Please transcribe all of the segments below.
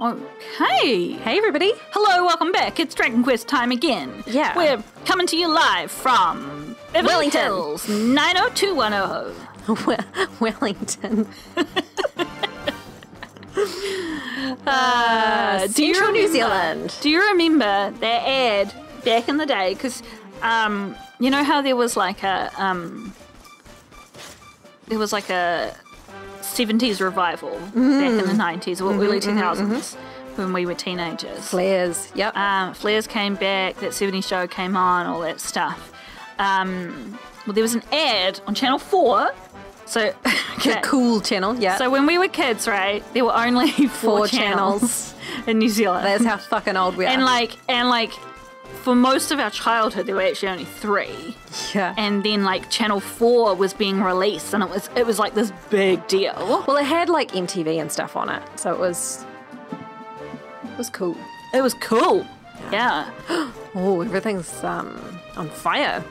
Okay. Hey, everybody. Hello, welcome back. It's Dragon Quest time again. Yeah. We're coming to you live from Beverly Wellington. Hills, 90210. Wellington. Central New Zealand. Do you remember that ad back in the day? Because you know how there was like a 70s revival back in the 90s or early 2000s when we were teenagers. Flares. Yep. Flares came back, that 70s show came on, all that stuff. Well, there was an ad on Channel 4. So, The cool channel, yeah. So when we were kids, right, there were only four channels in New Zealand. That's how fucking old we are. And like, for most of our childhood, there were actually only 3. Yeah. And then like Channel 4 was being released, and it was like this big deal. Well, it had like MTV and stuff on it, so it was cool. It was cool. Yeah. Oh, everything's on fire.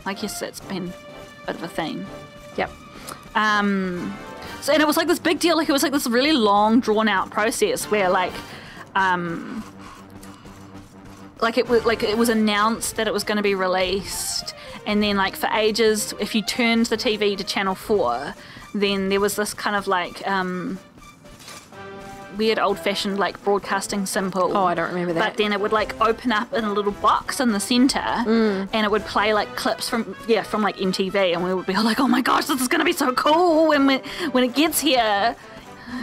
I guess that's been a bit of a theme. Yep. So, and it was like this big deal. Like it was like this really long, drawn out process where it was announced that it was going to be released, and then like for ages, if you turned the TV to Channel 4, then there was this kind of like weird old-fashioned like broadcasting symbol. Oh, I don't remember that. But then it would like open up in a little box in the center, and it would play like clips from like MTV, and we would be like, oh my gosh, this is going to be so cool when it gets here.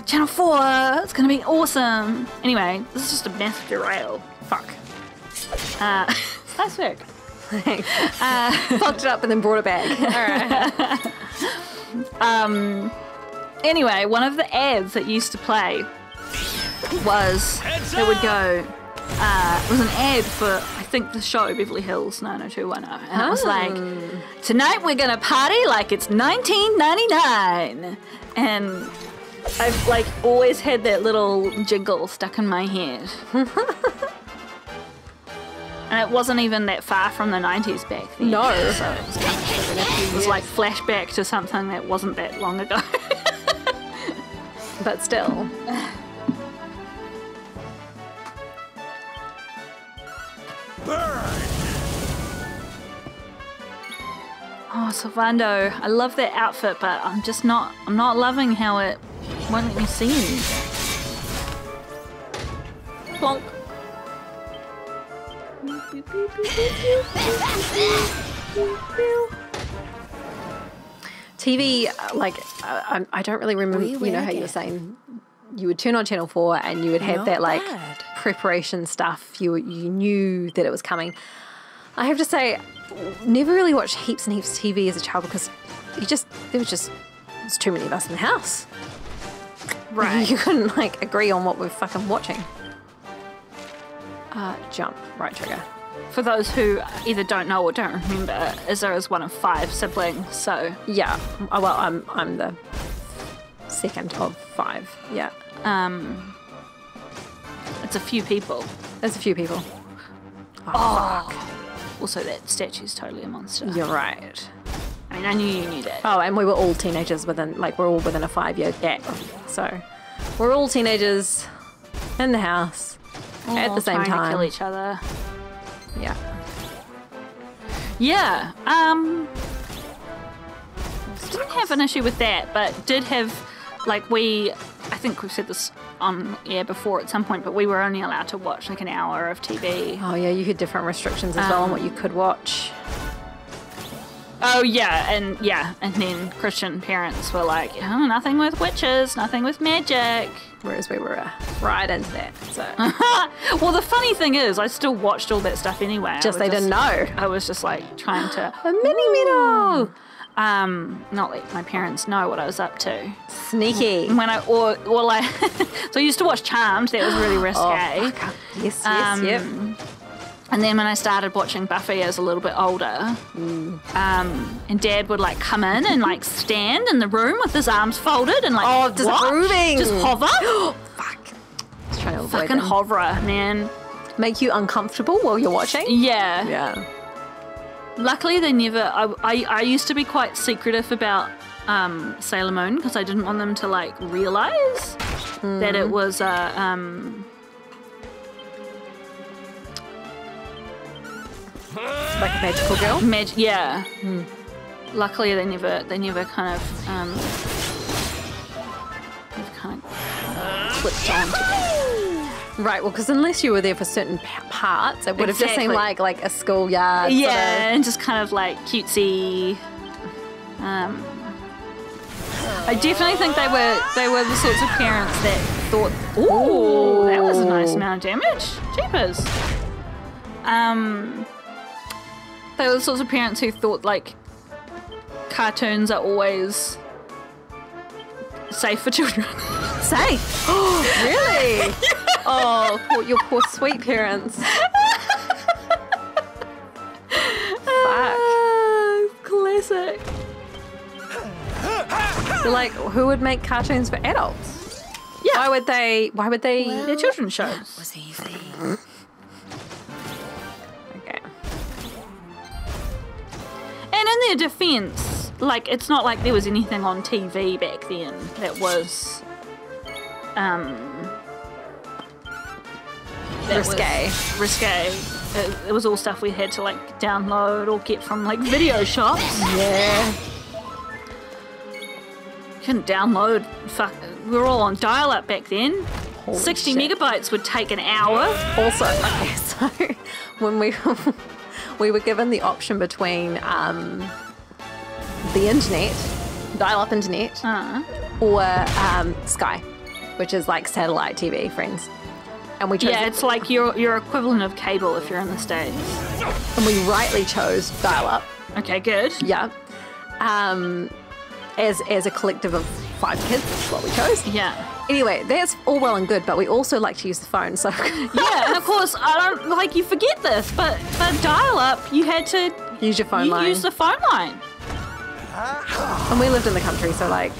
Channel 4, it's going to be awesome. Anyway, this is just a massive derail. Fuck. Nice work. Thanks. Fucked it up and then brought it back. All right. Anyway, one of the ads that used to play was it would go. It was an ad for I think the show Beverly Hills 90210, and it was like, tonight we're gonna party like it's 1999, and I've like always had that little jingle stuck in my head. And it wasn't even that far from the 90s back then. No. So it was kind of it was like flashback to something that wasn't that long ago. But still. Burn. Oh, Sylvando, I love that outfit, but I'm not loving how it won't let me see him. Plonk. TV, like, I don't really remember, you know how you were saying you would turn on Channel 4 and you would have that, like, preparation stuff. You knew that it was coming. I have to say, never really watched heaps and heaps of TV as a child because there's too many of us in the house. Right. You couldn't, like, agree on what we're fucking watching. Jump, right trigger. For those who either don't know or don't remember, Izzo is one of 5 siblings, so... Yeah, well, I'm the second of 5, yeah. It's a few people. There's a few people. Oh, fuck. Also, that statue's totally a monster. You're right. I mean, I knew you knew that. Oh, and we were all teenagers we're all within a 5-year gap. So, we're all teenagers in the house at the same trying time. To kill each other. Yeah. Yeah. Didn't have an issue with that, but did have, like, I think we've said this on air before at some point, but we were only allowed to watch like an hour of TV. Oh, yeah, you had different restrictions as well on what you could watch. Oh, yeah, and then Christian parents were like, oh, nothing with witches, nothing with magic. Whereas we were right into that, so. Well, the funny thing is, I still watched all that stuff anyway. They didn't know. I was just like trying to... A mini-minnow! Not let my parents know what I was up to. Sneaky. When so I used to watch Charmed, that was really risque. Oh, fuck. Yes, yep. And then when I started watching Buffy as a little bit older, and Dad would like come in and like stand in the room with his arms folded and like disapproving. Just hover. Fuck. Just trying to avoid Fucking hoverer, man. Make you uncomfortable while you're watching? Yeah. Yeah. Luckily, they never. I used to be quite secretive about Sailor Moon because I didn't want them to like realize that it was like a magical girl. Yeah. Luckily, they never kind of flipped on. Right, well, because unless you were there for certain parts, it would have just seemed like a schoolyard. Yeah, sort of. and just kind of like cutesy. I definitely think they were the sorts of parents that thought, ooh, that was a nice amount of damage. Jeepers. They were the sorts of parents who thought like cartoons are always safe for children. Safe? Oh, really? Oh, your poor sweet parents. Fuck. Classic. So, like, who would make cartoons for adults? Yeah. Why would they? Well, they're children's shows. Was easy. Okay. And in their defense, like, it's not like there was anything on TV back then that was risque. It was all stuff we had to like download or get from like video shops. Yeah. Couldn't download. We were all on dial-up back then. Holy 60 shit. megabytes would take an hour. Also, okay, so when we were given the option between the internet, dial-up internet, or Sky, which is like satellite TV, friends. And we chose. Yeah, it's like your equivalent of cable if you're in the States. And we rightly chose dial-up. Okay, good. Yeah. As a collective of 5 kids, that's what we chose. Yeah. Anyway, that's all well and good, but we also like to use the phone, so... Yeah, and of course, I don't, like, you forget this, but dial-up, you had to... Use your phone line. Use the phone line. And we lived in the country, so, like...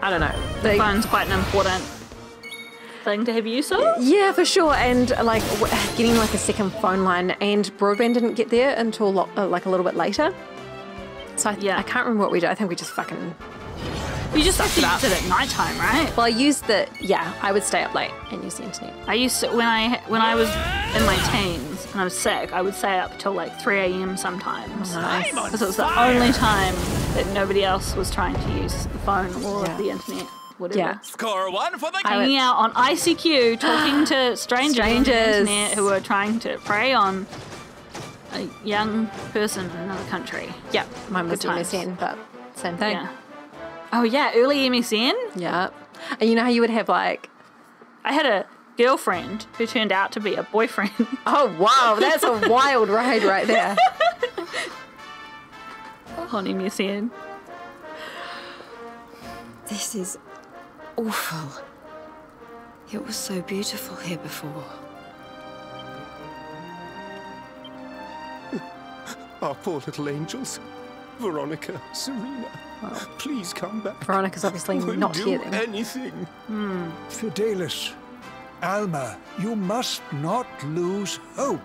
I don't know. The phone's quite an important thing to have use of. Yeah, for sure, and, like, getting, like, a second phone line, and broadband didn't get there until, like, a little bit later. So I can't remember what we did. I think we just fucking... You just have to use it at night time, right? Well, I used I would stay up late and use the internet. I used to, when I was in my teens and I was sick, I would stay up till like 3 a.m. sometimes. Nice. Because it was the only time that nobody else was trying to use the phone or the internet, whatever. Yeah. Score one for the Hanging out on ICQ, talking to strangers on the internet who were trying to prey on a young person in another country. Yeah, mine was Good times. MSN, but same thing. Yeah. Oh yeah, early MSN. Yeah. And you know how you would have like... I had a girlfriend who turned out to be a boyfriend. Oh wow, that's a wild ride right there. On MSN. This is awful. It was so beautiful here before. Our poor little angels. Veronica, Serena, please come back. Veronica's obviously not here then. Anything. Fidelis, Alma, you must not lose hope.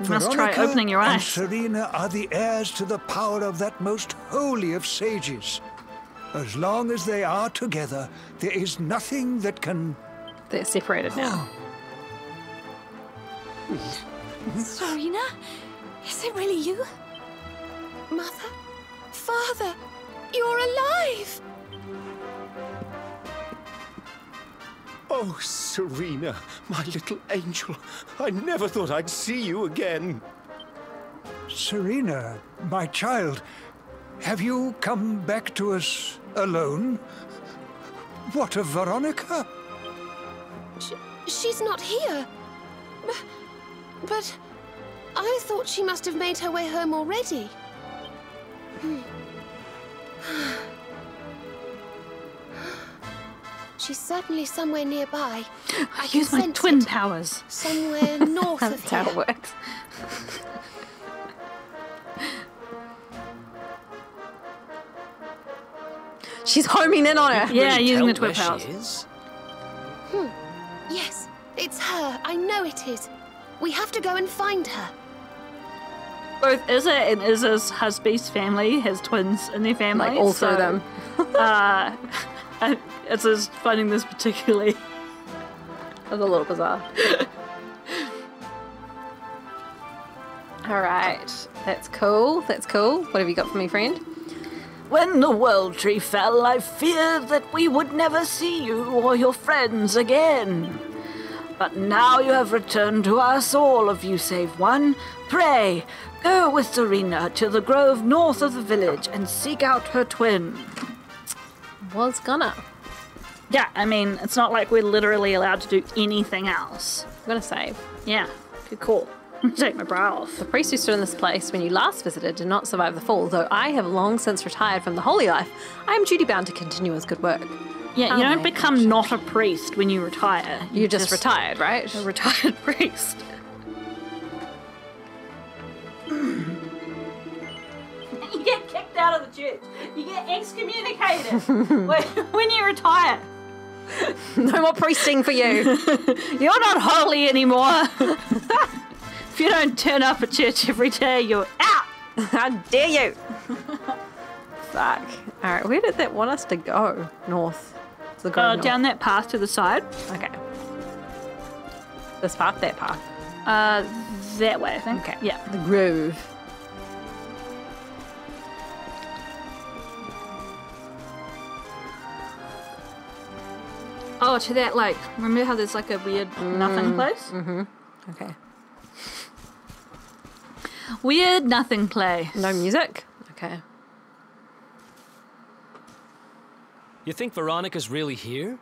You must try opening your and eyes. Serena are the heirs to the power of that most holy of sages. As long as they are together, there is nothing that can... They're separated now. Serena? Is it really you? Mother? Father? You're alive! Oh, Serena, my little angel. I never thought I'd see you again. Serena, my child, have you come back to us alone? What of Veronica? She's not here. But I thought she must have made her way home already. She's certainly somewhere nearby. I use my twin powers. Somewhere north of That's how it here. works. She's homing in on her. Yeah, Really using the tell twin where she powers. is? Yes, it's her. I know it is. We have to go and find her. Both Izza and Izza's husband's family has twins in their family. Like all three of them. I It's just finding this particularly... That was a little bizarre. All right. That's cool. That's cool. What have you got for me, friend? When the World Tree fell, I feared that we would never see you or your friends again. But now you have returned to us, all of you save one. Pray, go with Serena to the grove north of the village and seek out her twin. Was gonna. Yeah, I mean, it's not like we're literally allowed to do anything else. I'm gonna save. Yeah, okay, cool. Take my brow off. The priest who stood in this place when you last visited did not survive the fall, though I have long since retired from the holy life. I am duty-bound to continue his good work. Yeah, you don't become not a priest when you retire. You're just retired, right? A retired priest. You get kicked out of the church. You get excommunicated when you retire. No more priesting for you. You're not holy anymore. If you don't turn up at church every day, you're out. How dare you? Fuck. All right, where did that want us to go? North. To the grove north. Down that path to the side. Okay. This path, that path. That way, I think. Okay. Yeah. The grove. Oh, to that, like, remember how there's like a weird nothing place? Mm-hmm. Okay. Weird nothing place. No music? Okay. You think Veronica's really here?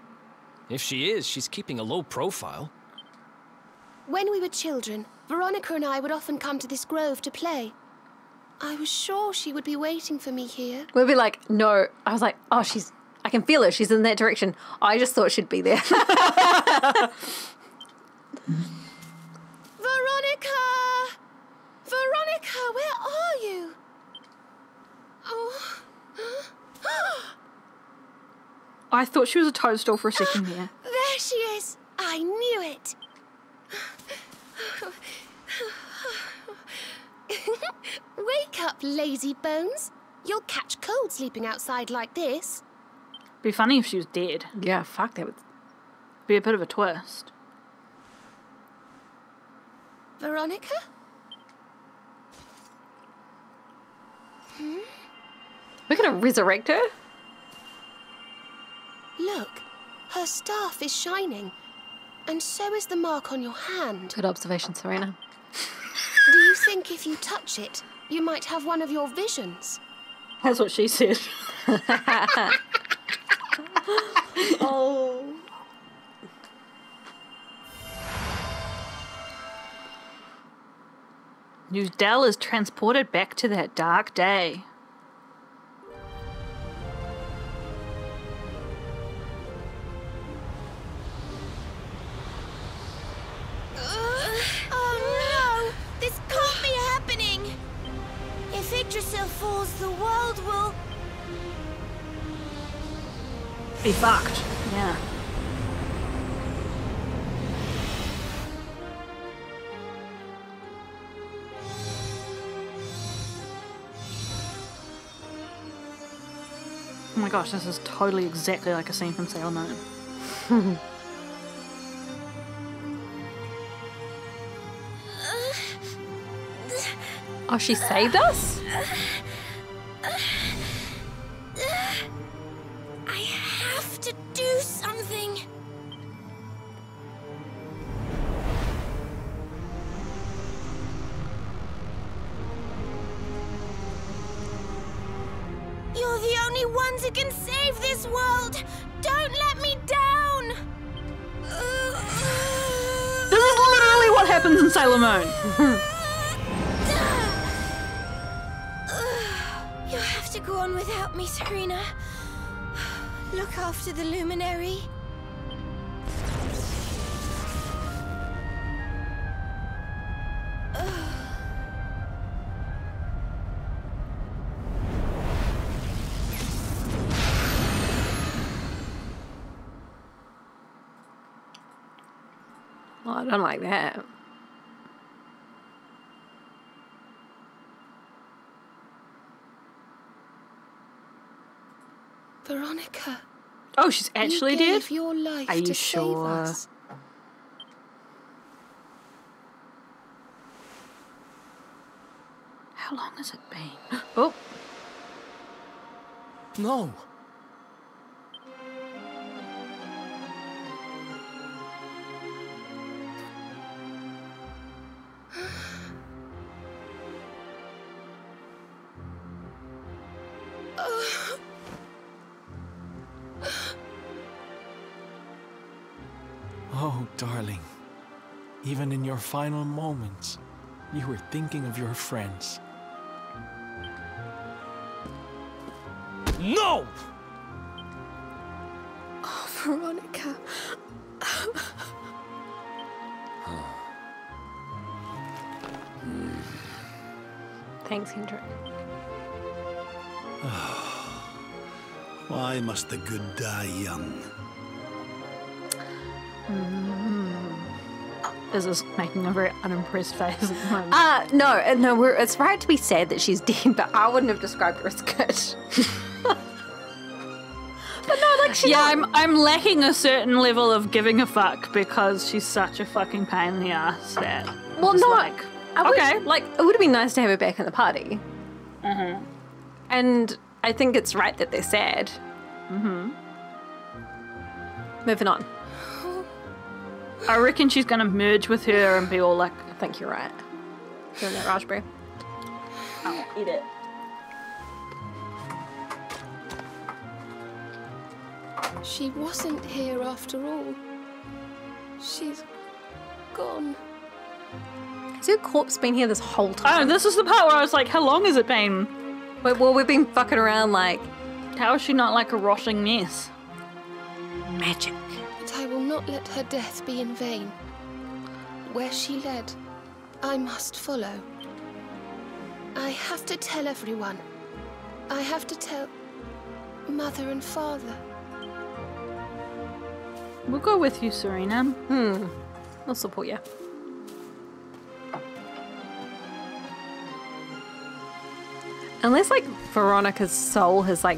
If she is, she's keeping a low profile. When we were children, Veronica and I would often come to this grove to play. I was sure she would be waiting for me here. We'd be like, no. I was like, oh, I can feel her. She's in that direction. I just thought she'd be there. Veronica! Veronica, where are you? Oh. I thought she was a toadstool for a second there. There she is. I knew it. Wake up, lazy bones. You'll catch cold sleeping outside like this. Be funny if she was dead. Yeah, fuck, that would... Be a bit of a twist. Veronica? We're gonna resurrect her? Look, her staff is shining, and so is the mark on your hand. Good observation, Serena. Do you think if you touch it, you might have one of your visions? That's what she said. Oh. Dell is transported back to that dark day. Oh no! This can't be happening! If Yggdrasil falls, the world will... Be fucked. Yeah. Oh my gosh, this is totally exactly like a scene from Sailor Moon. Oh, she saved us? I have to do something. You're the only ones who can save this world. Don't let me down. This is literally what happens in Sailor Moon. You'll have to go on without me, Serena. Look after the luminary. Oh, I don't like that. Veronica, Oh, she's actually you dead? gave your life Are you to sure? save us. How long has it been? Oh. No. Oh, darling. Even in your final moments, you were thinking of your friends. No! Oh, Veronica. Thanks, Hendrik. Why must the good die young? This is making a very unimpressed face at the moment. No, it's right to be sad that she's dead, but I wouldn't have described her as good. But no, like she. Yeah, I'm lacking a certain level of giving a fuck because she's such a fucking pain in the ass that. Well, just no, like, okay, like it would have been nice to have her back in the party. Mm-hmm. And I think it's right that they're sad. Mm-hmm. Moving on. I reckon she's gonna merge with her and be all like, I think you're right. Doing that raspberry. I'll eat it. She wasn't here after all. She's gone. Has her corpse been here this whole Oh, time? this is the part where I was like, how long has it been? Well, we've been fucking around like How is she not like a rotting mess? magic. But I will not let her death be in vain. Where she led, I must follow. I have to tell everyone. I have to tell Mother and Father. We'll go with you, Serena. I'll support you. Unless, like, Veronica's soul has, like,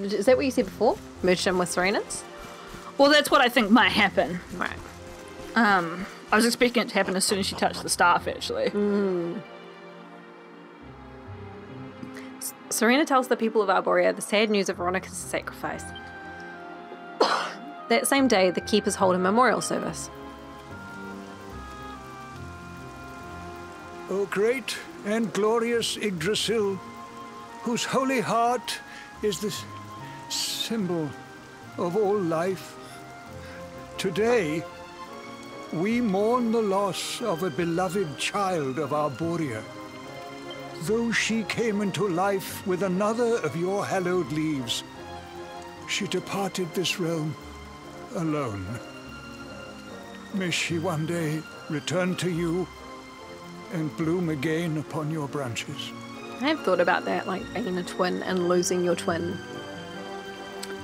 is that what you said before? Merged in with Serena's? Well, that's what I think might happen. Right. I was expecting it to happen as soon as she touched the staff, actually. Serena tells the people of Arboria the sad news of Veronica's sacrifice. That same day, the keepers hold a memorial service. O great and glorious Yggdrasil, whose holy heart is the symbol of all life, today we mourn the loss of a beloved child of Arboria. Though she came into life with another of your hallowed leaves, she departed this realm alone. May she one day return to you and bloom again upon your branches. I've thought about that, like being a twin and losing your twin.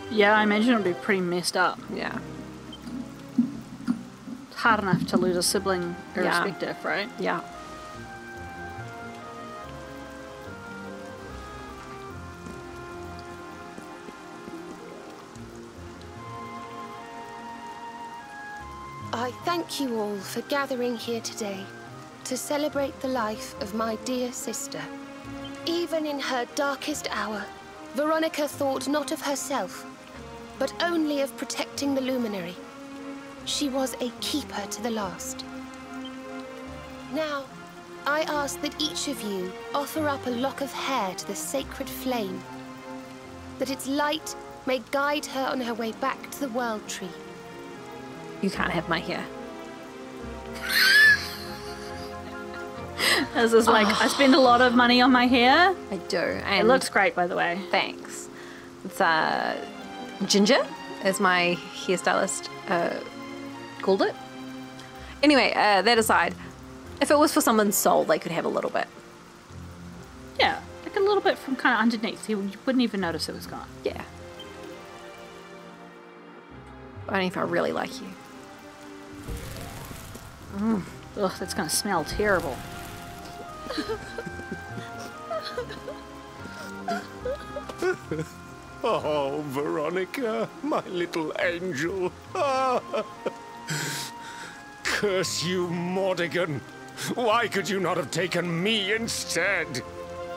Yeah, I imagine it would be pretty messed up. Yeah. It's hard enough to lose a sibling irrespective, right? Yeah. I thank you all for gathering here today to celebrate the life of my dear sister. Even in her darkest hour, Veronica thought not of herself, but only of protecting the luminary. She was a keeper to the last. Now, I ask that each of you offer up a lock of hair to the sacred flame, that its light may guide her on her way back to the World Tree. You can't have my hair. This is like, I spend a lot of money on my hair. I do. It And looks great, by the way. thanks. It's Ginger, as my hairstylist called it. Anyway, that aside, if it was for someone's soul, they could have a little bit. Yeah, like a little bit from kind of underneath. You wouldn't even notice it was gone. Yeah. Only if I really like you. Ugh, that's gonna smell terrible. Oh, Veronica, my little angel. Ah. Curse you, Mordigan. Why could you not have taken me instead?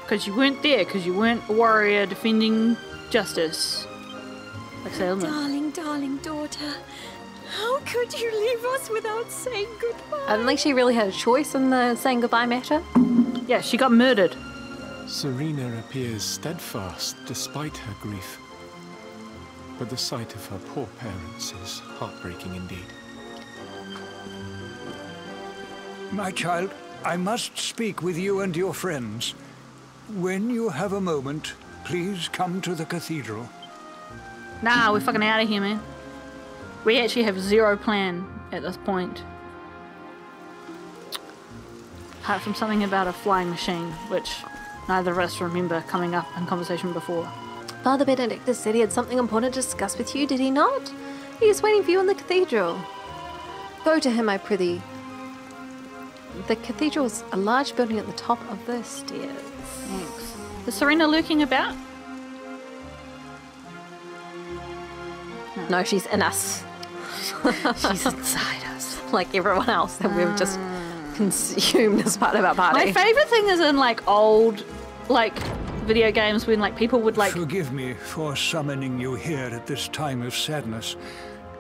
Because you weren't there, because you weren't a warrior defending justice. Like Salem. Darling, darling daughter. How could you leave us without saying goodbye? I don't think she really had a choice in the saying goodbye matter. Yeah, she got murdered. Serena appears steadfast despite her grief. But the sight of her poor parents is heartbreaking indeed. My child, I must speak with you and your friends. When you have a moment, please come to the cathedral. Nah, we're fucking out of here, man. We actually have zero plan at this point. Apart from something about a flying machine, which neither of us remember coming up in conversation before. Father Benedictus said he had something important to discuss with you, did he not? He is waiting for you in the cathedral. Go to him, I prithee. The cathedral's a large building at the top of the stairs. Thanks. Is Serena lurking about? No, she's in us. She's inside us. Like everyone else that we've just consumed as part of our party. My favourite thing is in like old video games when like people would like... Forgive me for summoning you here at this time of sadness,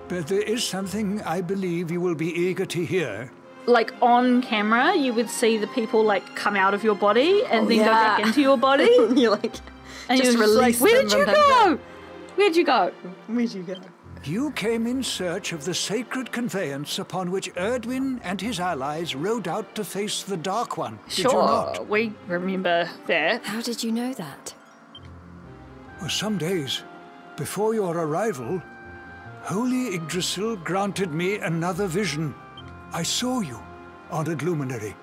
but there is something I believe you will be eager to hear. Like on camera, you would see the people like come out of your body and then go back into your body. You're like, and just you're release like, where them did you and go? Where'd you go? Where'd you go? You came in search of the sacred conveyance upon which Erdwin and his allies rode out to face the Dark One. Did you not? We remember that. How did you know that? For some days before your arrival, Holy Yggdrasil granted me another vision. I saw you, honored luminary.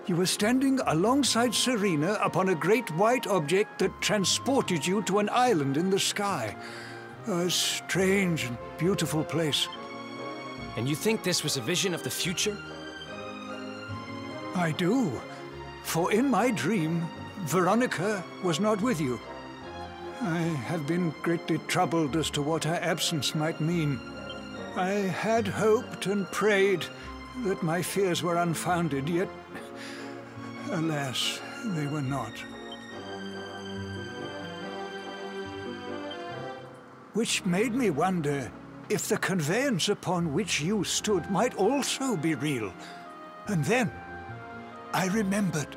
You were standing alongside Serena upon a great white object that transported you to an island in the sky. A strange and beautiful place. And you think this was a vision of the future? I do. For in my dream, Veronica was not with you. I have been greatly troubled as to what her absence might mean. I had hoped and prayed that my fears were unfounded, yet, alas, they were not. Which made me wonder if the conveyance upon which you stood might also be real. And then I remembered.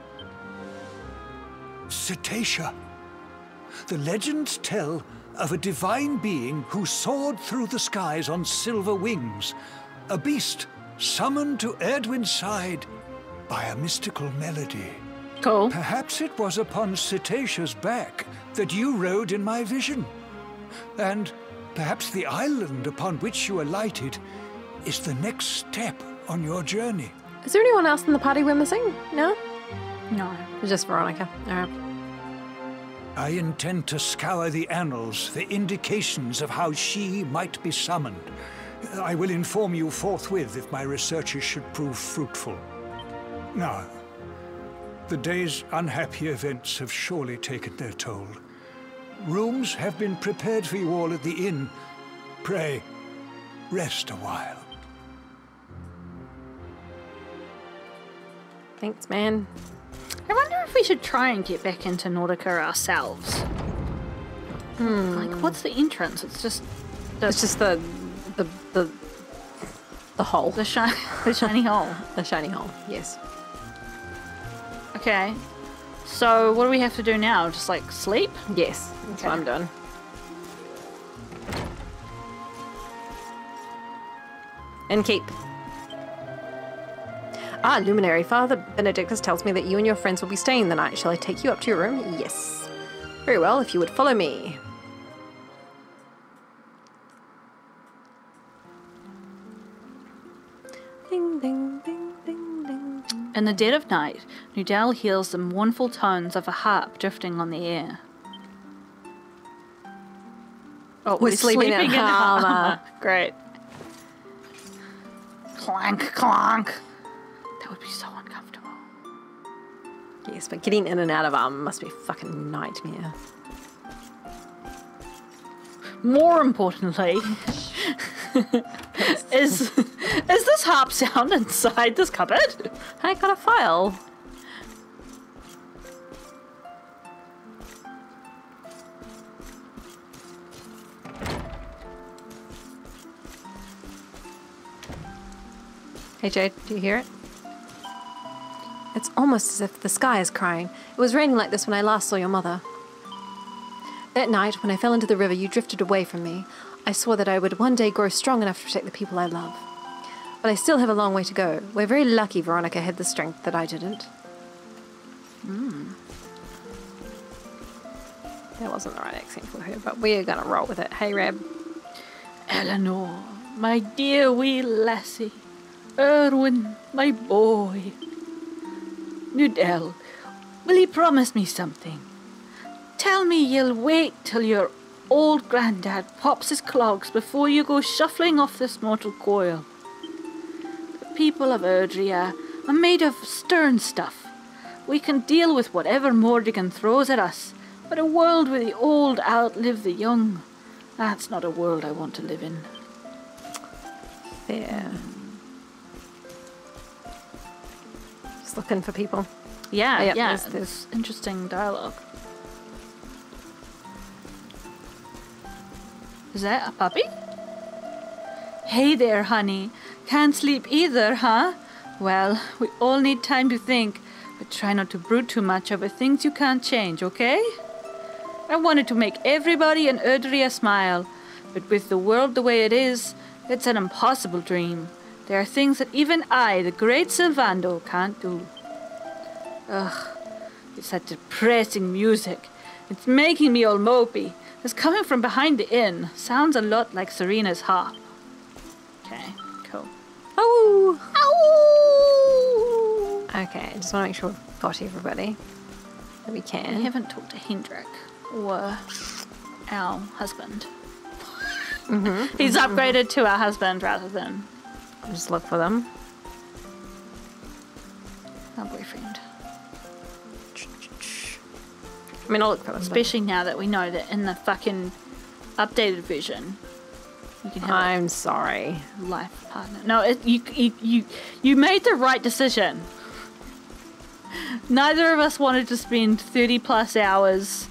Cetacea. The legends tell of a divine being who soared through the skies on silver wings, a beast summoned to Erdwin's side by a mystical melody. Cool. Perhaps it was upon Cetacea's back that you rode in my vision. And perhaps the island upon which you alighted is the next step on your journey. Is there anyone else in the party we're missing? No? No. Just Veronica. All right. I intend to scour the annals for indications of how she might be summoned. I will inform you forthwith if my researches should prove fruitful. Now, the day's unhappy events have surely taken their toll. Rooms have been prepared for you all at the inn. Pray, rest a while. Thanks, man. I wonder if we should try and get back into Nordica ourselves. Like, what's the entrance? It's just the hole. the shiny hole. The shiny hole, yes. Okay. So what do we have to do now? Just like sleep? Yes, that's what I'm doing. And keep. Ah, Luminary, Father Benedictus tells me that you and your friends will be staying the night. Shall I take you up to your room? Yes. Very well, if you would follow me. Ding, ding, ding, ding, ding, ding. In the dead of night, Nudel hears the mournful tones of a harp drifting on the air. Oh, We're sleeping in armor. Great. Clank, clank. That would be so uncomfortable. Yes, but getting in and out of armor must be a fucking nightmare. more importantly, is this harp sound inside this cupboard? I got a file. Hey Jade, do you hear it? It's almost as if the sky is crying. It was raining like this when I last saw your mother. That night, when I fell into the river, you drifted away from me. I swore that I would one day grow strong enough to protect the people I love. But I still have a long way to go. We're very lucky Veronica had the strength that I didn't. That wasn't the right accent for her, but we're gonna roll with it. Hey, Rab. Eleanor, my dear wee lassie. Erwin, my boy. Nudel, will you promise me something? Tell me you'll wait till your old granddad pops his clogs before you go shuffling off this mortal coil. The people of Arboria are made of stern stuff. We can deal with whatever Morrigan throws at us, but a world where the old outlive the young, that's not a world I want to live in. Fair. Just looking for people. Yeah, Oh, yep, yeah, there's interesting dialogue. Is that a puppy? Hey there, honey. Can't sleep either, huh? Well, we all need time to think, but try not to brood too much over things you can't change, okay? I wanted to make everybody in Arboria smile, but with the world the way it is, it's an impossible dream. There are things that even I, the great Sylvando, can't do. Ugh, it's that depressing music. It's making me all mopey. It's coming from behind the inn. Sounds a lot like Serena's harp. Okay, cool. Oh! Ow! Okay, I just want to make sure we've got everybody that we can. We haven't talked to Hendrik or our husband. He's upgraded to our husband rather than... I'll just look for them. Our boyfriend. I mean, I'll look for them. Especially now that we know that in the fucking updated version, you can have I'm sorry. a life partner. No, you made the right decision. Neither of us wanted to spend 30 plus hours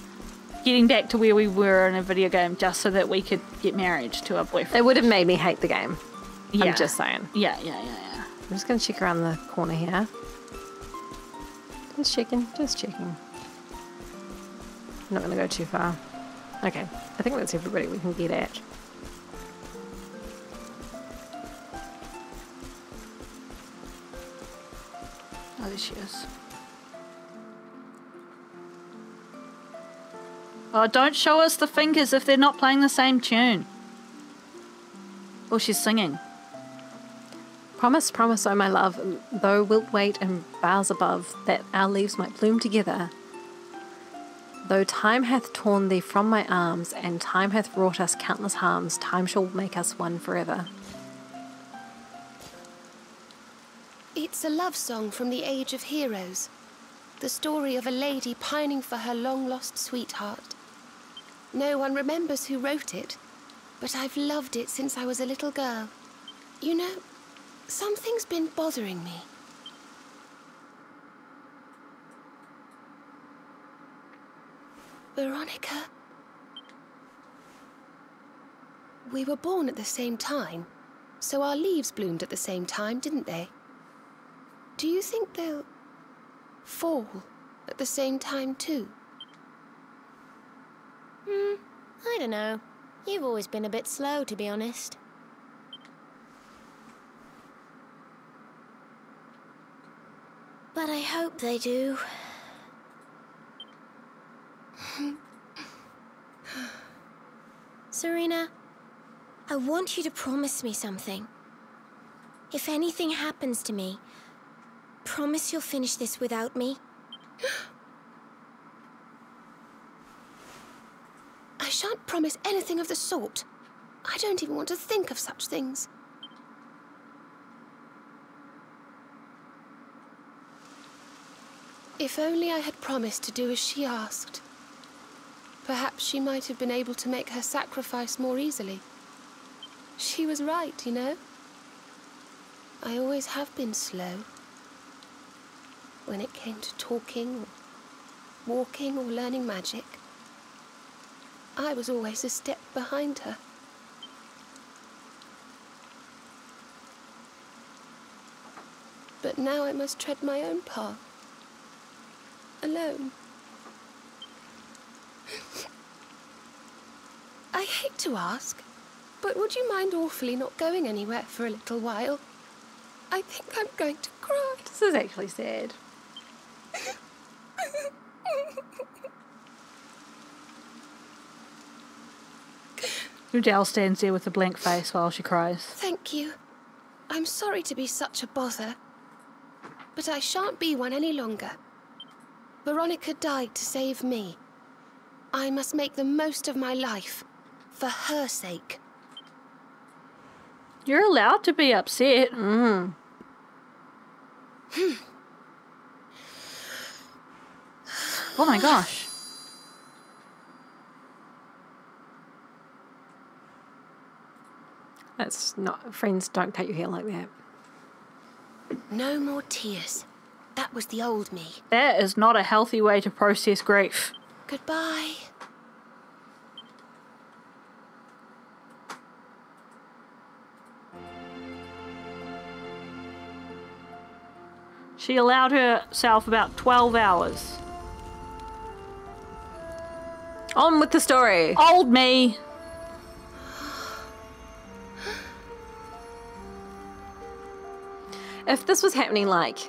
getting back to where we were in a video game just so that we could get married to our boyfriend. It would have made me hate the game. Yeah. I'm just saying. Yeah. I'm just going to check around the corner here. Just checking. I'm not going to go too far. Okay, I think that's everybody we can get at. Oh, there she is. Oh, don't show us the fingers if they're not playing the same tune. Oh, she's singing. Promise, promise, oh my love, though wilt wait in boughs above, that our leaves might bloom together. Though time hath torn thee from my arms, and time hath wrought us countless harms, time shall make us one forever. It's a love song from the Age of Heroes. The story of a lady pining for her long-lost sweetheart. No one remembers who wrote it, but I've loved it since I was a little girl. You know, something's been bothering me. Veronica. We were born at the same time, so our leaves bloomed at the same time, didn't they? Do you think they'll fall at the same time too? I don't know. You've always been a bit slow, to be honest. But I hope they do. Serena, I want you to promise me something. If anything happens to me, promise you'll finish this without me. I shan't promise anything of the sort. I don't even want to think of such things. If only I had promised to do as she asked. Perhaps she might have been able to make her sacrifice more easily. She was right, you know. I always have been slow. When it came to talking, or walking, or learning magic, I was always a step behind her. But now I must tread my own path. Alone. I hate to ask, but would you mind awfully not going anywhere for a little while? I think I'm going to cry. This is actually sad. Rudel stands there with a blank face while she cries. Thank you. I'm sorry to be such a bother, but I shan't be one any longer. Veronica died to save me. I must make the most of my life, for her sake. You're allowed to be upset. Mm. Oh my gosh. That's not... Friends, don't cut your hair like that. No more tears. That was the old me. That is not a healthy way to process grief. Goodbye. She allowed herself about 12 hours. On with the story. Old me. If this was happening like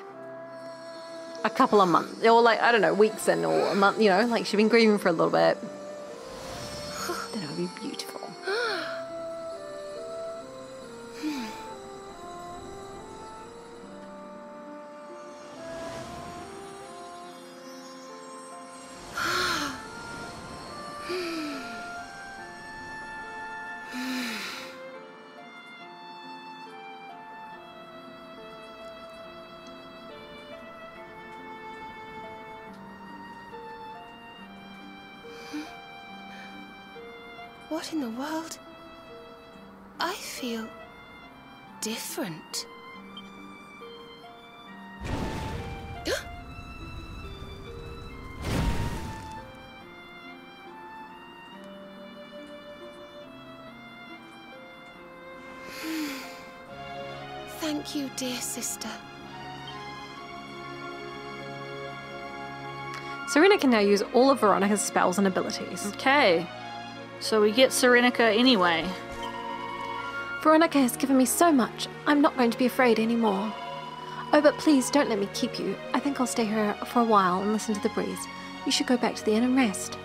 a couple of months, or like, I don't know, weeks in, or a month, you know, like she'd been grieving for a little bit, then it would be beautiful. What in the world? I feel different. Thank you, dear sister. Serena can now use all of Veronica's spells and abilities. Okay. So we get Serenica anyway. Veronica has given me so much, I'm not going to be afraid anymore. Oh, but please don't let me keep you. I think I'll stay here for a while and listen to the breeze. You should go back to the inn and rest.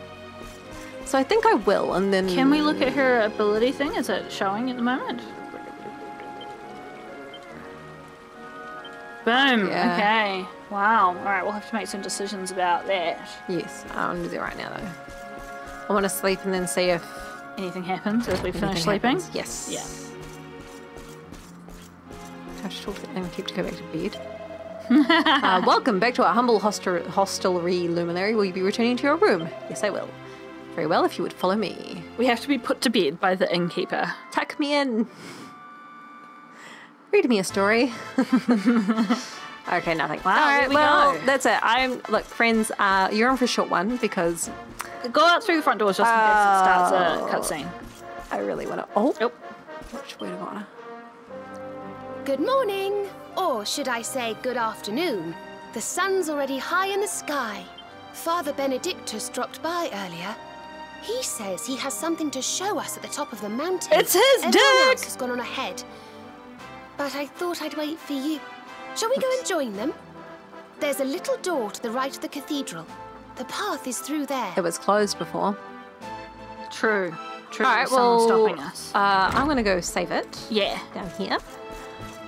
So I think I will, and then... Can we look at her ability thing? Is it showing at the moment? Boom. Yeah. Okay. Wow. Alright, we'll have to make some decisions about that. Yes, I want to do that right now, though. I want to sleep and then see if anything happens as we finish sleeping. Happens. Yes. Yeah. I have to talk to the innkeeper to go back to bed. Welcome back to our humble hostelry luminary. Will you be returning to your room? Yes, I will. Very well, if you would follow me. We have to be put to bed by the innkeeper. Tuck me in. Read me a story. Okay, nothing. Wow, all right, we well, go. That's it. Look, friends, you're on for a short one because... Go out through the front doors just in case it starts a cutscene. I really want to... Oh. Nope. Which word of honor? Good morning. Or should I say good afternoon. The sun's already high in the sky. Father Benedictus dropped by earlier. He says he has something to show us at the top of the mountain. It's his Everyone dick! else has gone on ahead. But I thought I'd wait for you. Shall we go and join them? There's a little door to the right of the cathedral. The path is through there. It was closed before. True. True. All right, Someone's well, stopping us. I'm going to go save it. Yeah. Down here.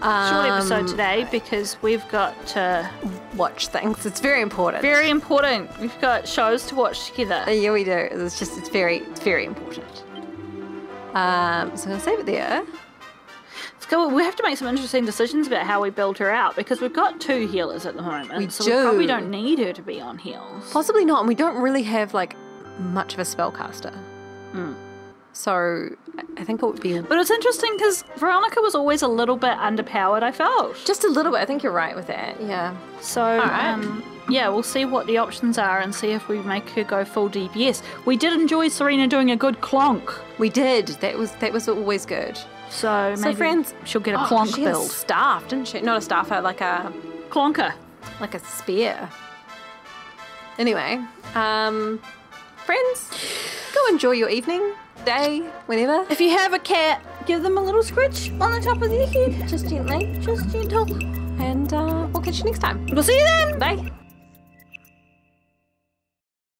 Short episode today because we've got to watch things. It's very important. Very important. We've got shows to watch together. Yeah, we do. It's very important. So I'm going to save it there. We have to make some interesting decisions about how we build her out because we've got 2 healers at the moment. We so do. we probably don't need her to be on heals. Possibly not. And we don't really have, like, much of a spellcaster. So I think it would be... But it's interesting because Veronica was always a little bit underpowered, I felt. Just a little bit. I think you're right with that, yeah. So, yeah, we'll see what the options are and see if we make her go full DPS. We did enjoy Serena doing a good clonk. We did. That was always good. So maybe friends, she'll get a clonk she had build. A staff, didn't she? Not a staff, like a... Clonker. Like a spear. Anyway, friends, go enjoy your evening, day, whenever. If you have a cat, give them a little scratch on the top of their head. Just gently, just gentle. And we'll catch you next time. We'll see you then. Bye.